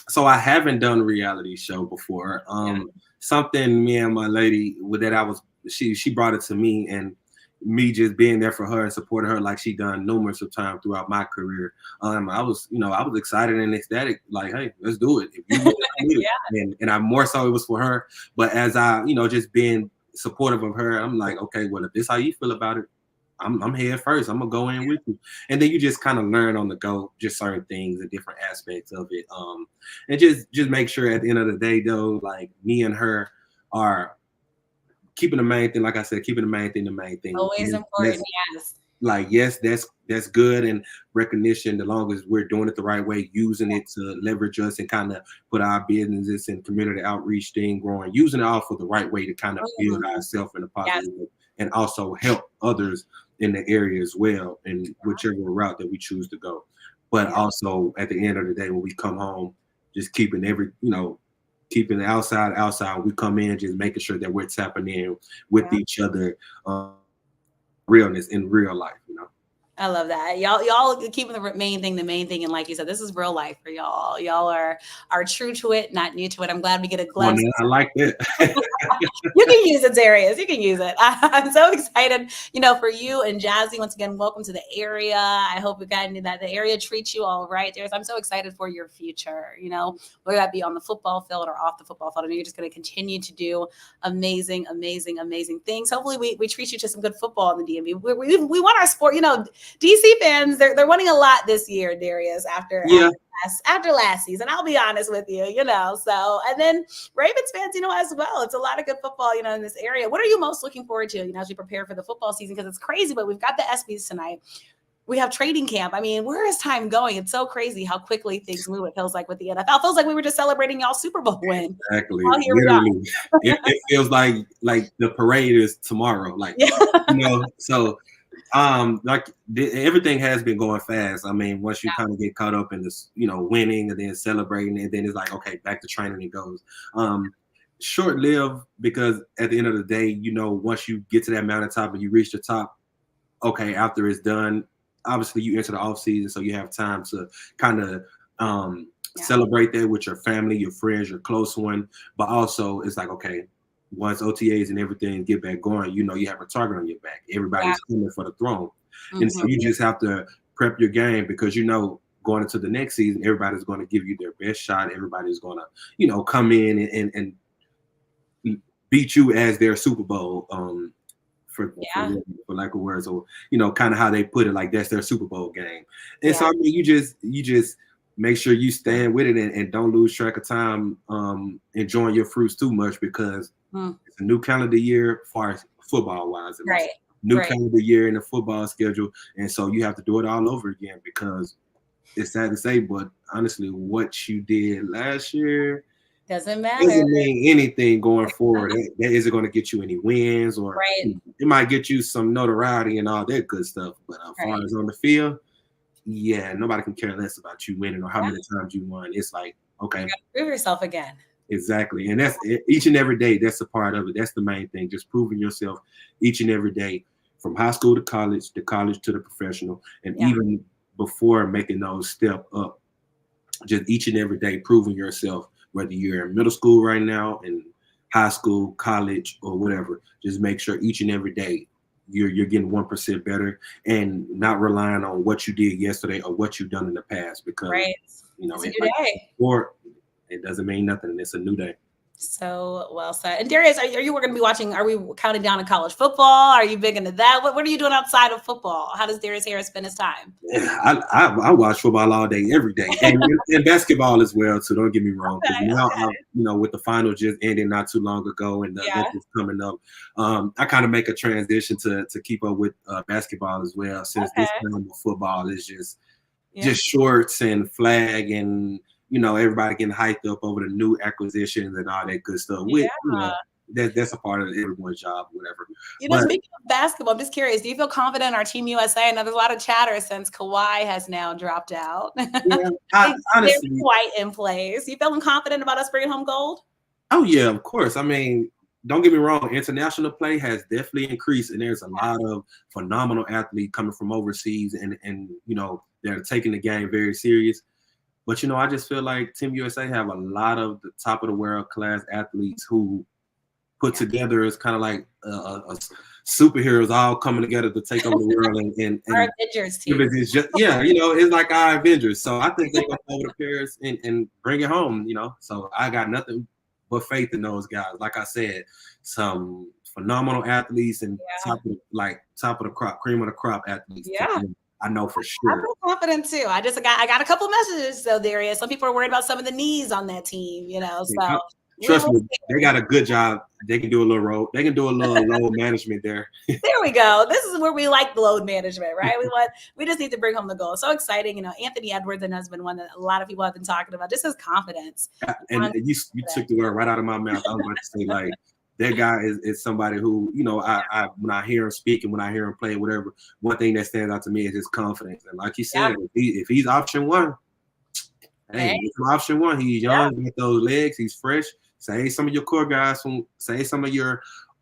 so I haven't done a reality show before. Something me and my lady with that she brought it to me, and me just being there for her and supporting her like she done numerous of times throughout my career. I was excited and ecstatic, like, hey, let's do it. If you do it. And I more so it was for her. But as I, just being supportive of her, I'm like, okay, well, if this how you feel about it, I'm head first. I'm gonna go in with you. And then you just kind of learn on the go, just certain things and different aspects of it. And just make sure at the end of the day, though, like, me and her are keeping the main thing, like I said, keeping the main thing. Always important, yes. Like, yes, that's good, and recognition, as long as we're doing it the right way, using it to leverage us and kind of put our businesses and community outreach thing growing, using it all for the right way to kind of build ourselves in a positive way, and also help others in the area as well, in whichever route that we choose to go. But also at the end of the day, when we come home, just keeping keeping the outside. We come in just making sure that we're tapping in with each other, realness in real life, I love that. Y'all keeping the main thing. And like you said, this is real life for y'all. Y'all are true to it, not new to it. I'm glad we get a glimpse. I like that. You can use it, Darius. You can use it. I'm so excited, for you and Jazzy. Once again, welcome to the area. I hope that the area treats you all right, Darius. I'm so excited for your future, whether that be on the football field or off the football field. I know you're just going to continue to do amazing, amazing, amazing things. Hopefully we treat you to some good football in the DMV. We want our sport, DC fans, they're winning a lot this year, Darius, after last season. I'll be honest with you, so, and then Ravens fans, as well. It's a lot of good football, in this area. What are you most looking forward to, as we prepare for the football season? Because it's crazy, but we've got the ESPYs tonight. We have training camp. I mean, where is time going? It's so crazy how quickly things move. It feels like with the NFL. It feels like we were just celebrating y'all Super Bowl win. Exactly. Literally. It feels like the parade is tomorrow. So everything has been going fast. I mean, once you kind of get caught up in this, winning and then celebrating, and then it's like, okay, back to training it goes. Short-lived, because at the end of the day, once you get to that mountaintop and you reach the top, okay, after it's done, obviously you enter the off season, so you have time to kind of celebrate that with your family, your friends, your close one. But also it's like, okay, once OTAs and everything get back going, you have a target on your back. Everybody's coming for the throne. Mm-hmm. And so you just have to prep your game, because going into the next season, everybody's going to give you their best shot. Everybody's going to, come in and beat you as their Super Bowl, for lack of words, or kind of how they put it, like that's their Super Bowl game. And so I mean, you just make sure you stand with it and don't lose track of time, enjoying your fruits too much, because it's a new calendar year, as far as football wise. New calendar year in the football schedule, and so you have to do it all over again, because it's sad to say, but honestly, what you did last year doesn't matter. Doesn't mean anything going forward. That isn't going to get you any wins, or it might get you some notoriety and all that good stuff. But as far as on the field, nobody can care less about you winning or how many times you won. It's like, okay, you gotta prove yourself again. Exactly. And that's each and every day. That's a part of it. That's the main thing. Just proving yourself each and every day, from high school to college to the professional, and even before making those step up, just each and every day proving yourself, whether you're in middle school right now, in high school, college, or whatever. Just make sure each and every day you're getting 1% better, and not relying on what you did yesterday or what you've done in the past, because it's a new day. Or it doesn't mean nothing. It's a new day. So well said. And Darius, are you going to be watching? Are we counting down to college football? Are you big into that? What are you doing outside of football? How does Darius Harris spend his time? Yeah, I watch football all day, every day, and basketball as well. So don't get me wrong. Okay, Now, with the finals just ending not too long ago, and the Olympics coming up, I kind of make a transition to keep up with basketball as well. Since this time of football is just shorts and flag and everybody getting hyped up over the new acquisitions and all that good stuff. With that's a part of everyone's job, whatever. Speaking of basketball, I'm just curious, do you feel confident in our Team USA? I know there's a lot of chatter since Kawhi has now dropped out. Yeah, honestly, White in place. You feeling confident about us bringing home gold? Oh yeah, of course. I mean, don't get me wrong, international play has definitely increased, and there's a lot of phenomenal athletes coming from overseas, and they're taking the game very serious. But I just feel like Team USA have a lot of the top of the world class athletes who put together as kind of like superheroes all coming together to take over the world and our Avengers team. It's just it's like our Avengers. So I think they're gonna go over to Paris and bring it home. So I got nothing but faith in those guys. Like I said, some phenomenal athletes and top of the crop, cream of the crop athletes. Yeah. I know for sure. I feel confident too. I got a couple messages though, Darius. Some people are worried about some of the knees on that team, so trust me, they got a good job. They can do a little road. They can do a little load management there. There we go. This is where we like load management, right? We just need to bring home the goal. So exciting. Anthony Edwards has been one that a lot of people have been talking about. Just his confidence. And you took the word right out of my mouth. I was about to say, like, that guy is somebody who, I when I hear him speak and when I hear him play, whatever, one thing that stands out to me is his confidence. And like you said, if he's option one, option one, he's young, with those legs, he's fresh. Say some of your core guys, say some of your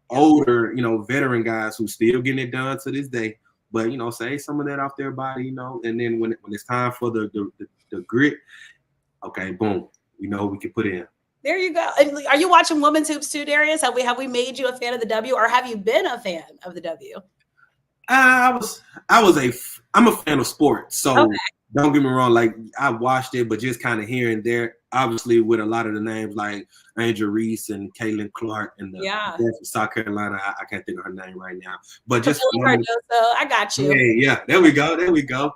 older, veteran guys who still getting it done to this day. But say some of that off their body, and then when it's time for the grit, okay, boom, we can put in. There you go. And are you watching women's hoops too, Darius? Have we made you a fan of the W, or have you been a fan of the W? I'm a fan of sports, so don't get me wrong. Like, I watched it, but just kind of here and there. Obviously, with a lot of the names like Angel Reese and Caitlin Clark and the from South Carolina, I can't think of her name right now. But just I got you. Yeah, there we go.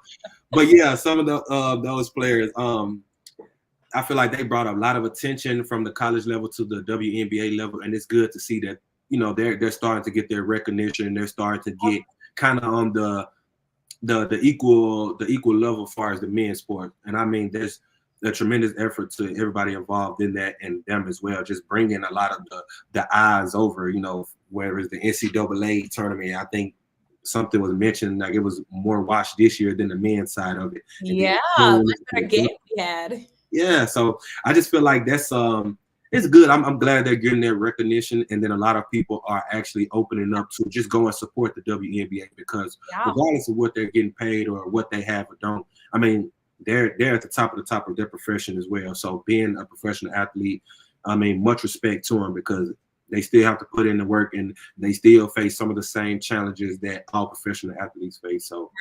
But yeah, some of those players, I feel like they brought a lot of attention from the college level to the WNBA level, and it's good to see that they're starting to get their recognition. They're starting to get kind of on the equal level as far as the men's sport. And I mean, there's a tremendous effort to everybody involved in that and them as well, just bringing a lot of the eyes over, whereas the NCAA tournament, I think something was mentioned, like it was more watched this year than the men's side of it. Much better game we had. Yeah, so I just feel like that's it's good. I'm glad they're getting their recognition, and then a lot of people are actually opening up to just go and support the WNBA because regardless of what they're getting paid or what they have or don't, I mean, they're at the top of their profession as well. So being a professional athlete, I mean, much respect to them because they still have to put in the work and they still face some of the same challenges that all professional athletes face. So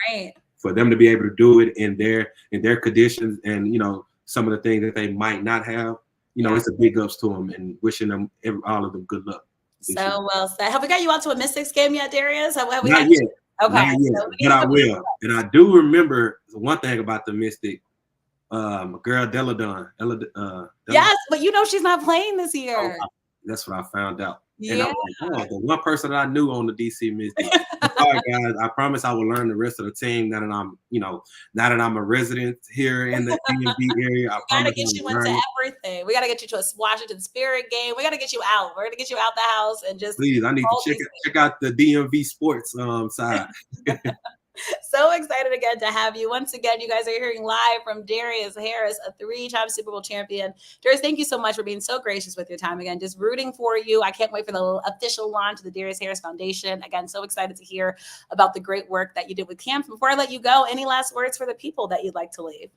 for them to be able to do it in their conditions and some of the things that they might not have, it's a big ups to them and wishing them all of them good luck. So well said. Have we got you out to a Mystics game yet, Darius? Not yet. Okay. Not yet, but I will. And I do remember one thing about the Mystic, girl Deladon. Yes, but she's not playing this year. That's what I found out. And I'm like, the one person that I knew on the DC Mystic. All right, guys, I promise I will learn the rest of the team now that I'm a resident here in the DMV area. We gotta get you into everything. We gotta get you to a Washington Spirit game. We gotta get you out. We're gonna get you out the house and just please. I need to check out the DMV sports side. So excited again to have you. Once again, you guys are hearing live from Darius Harris, a 3-time Super Bowl champion. Darius, thank you so much for being so gracious with your time again. Just rooting for you. I can't wait for the official launch of the Darius Harris Foundation. Again, so excited to hear about the great work that you did with camp. Before I let you go, any last words for the people that you'd like to leave?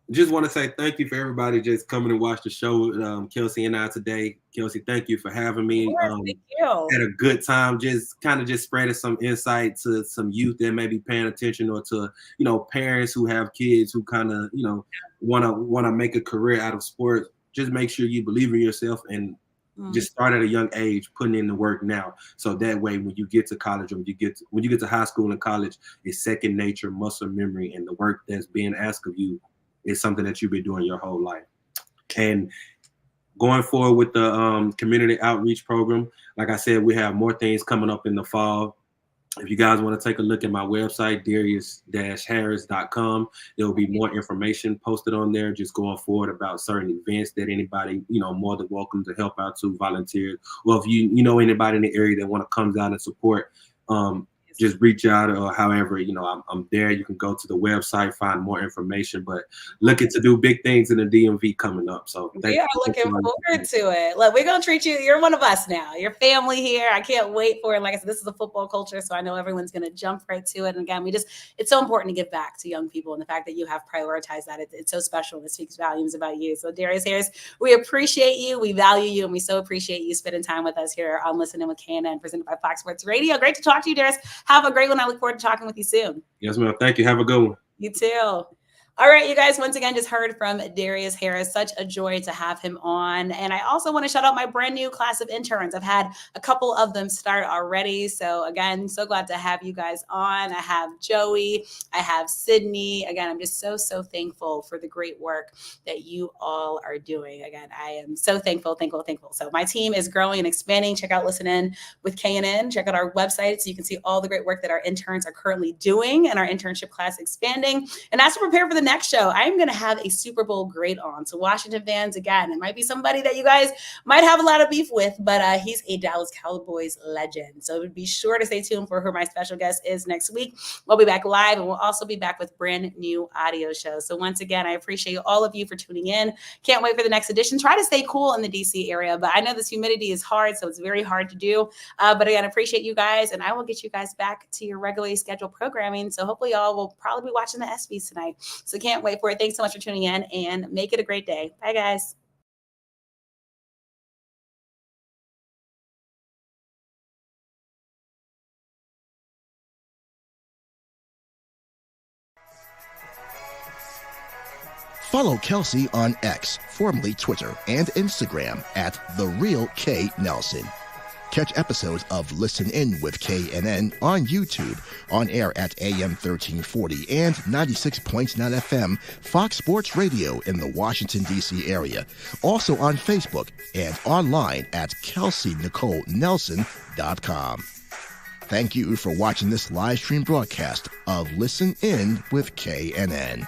Just want to say thank you for everybody just coming and watch the show. Kelsey and I today. Kelsey, thank you for having me. Thank you. Had a good time. Just spreading some insight to some youth that may be paying attention, or to parents who have kids who kind of want to make a career out of sports. Just make sure you believe in yourself and Just start at a young age, putting in the work now. So that way, when you get to college or when you get to high school and college, it's second nature, muscle memory, and the work that's being asked of you is something that you've been doing your whole life. And going forward with the community outreach program, like I said, we have more things coming up in the fall. If you guys want to take a look at my website, Darius-Harris.com, there will be more information posted on there just going forward about certain events that anybody, more than welcome to help out to volunteer. Well, if you know anybody in the area that want to come down and support, just reach out or however, I'm there. You can go to the website, find more information, but looking to do big things in the DMV coming up. So we are looking forward to it. Look, we're going to treat you. You're one of us now. Your family here. I can't wait for it. Like I said, this is a football culture, so I know everyone's going to jump right to it. And again, it's so important to give back to young people, and the fact that you have prioritized that, it's so special. It speaks volumes about you. So Darius Harris, we appreciate you. We value you, and we so appreciate you spending time with us here on Listening with KNN, presented by Fox Sports Radio. Great to talk to you, Darius. Have a great one. I look forward to talking with you soon. Yes, ma'am. Thank you. Have a good one. You too. All right, you guys, once again, just heard from Darius Harris. Such a joy to have him on. And I also want to shout out my brand new class of interns. I've had a couple of them start already. So again, so glad to have you guys on. I have Joey, I have Sydney. Again, I'm just so thankful for the great work that you all are doing. Again, I am so thankful. So my team is growing and expanding. Check out Listen In with KNN. Check out our website so you can see all the great work that our interns are currently doing and our internship class expanding. And as to prepare for the next show, I'm going to have a Super Bowl great on. So Washington fans, again, it might be somebody that you guys might have a lot of beef with, but he's a Dallas Cowboys legend. So be sure to stay tuned for who my special guest is next week. We'll be back live, and we'll also be back with brand new audio shows. So once again, I appreciate all of you for tuning in. Can't wait for the next edition. Try to stay cool in the DC area, but I know this humidity is hard, so it's very hard to do. But again, I appreciate you guys, and I will get you guys back to your regularly scheduled programming. So hopefully y'all will probably be watching the ESPYs tonight. So can't wait for it. Thanks so much for tuning in, and make it a great day. Bye, guys. Follow Kelsey on X, formerly Twitter, and Instagram at @TheRealKNelson. Catch episodes of Listen In with KNN on YouTube, on air at AM 1340 and 96.9 FM, Fox Sports Radio in the Washington, D.C. area. Also on Facebook and online at KelseyNicoleNelson.com. Thank you for watching this live stream broadcast of Listen In with KNN.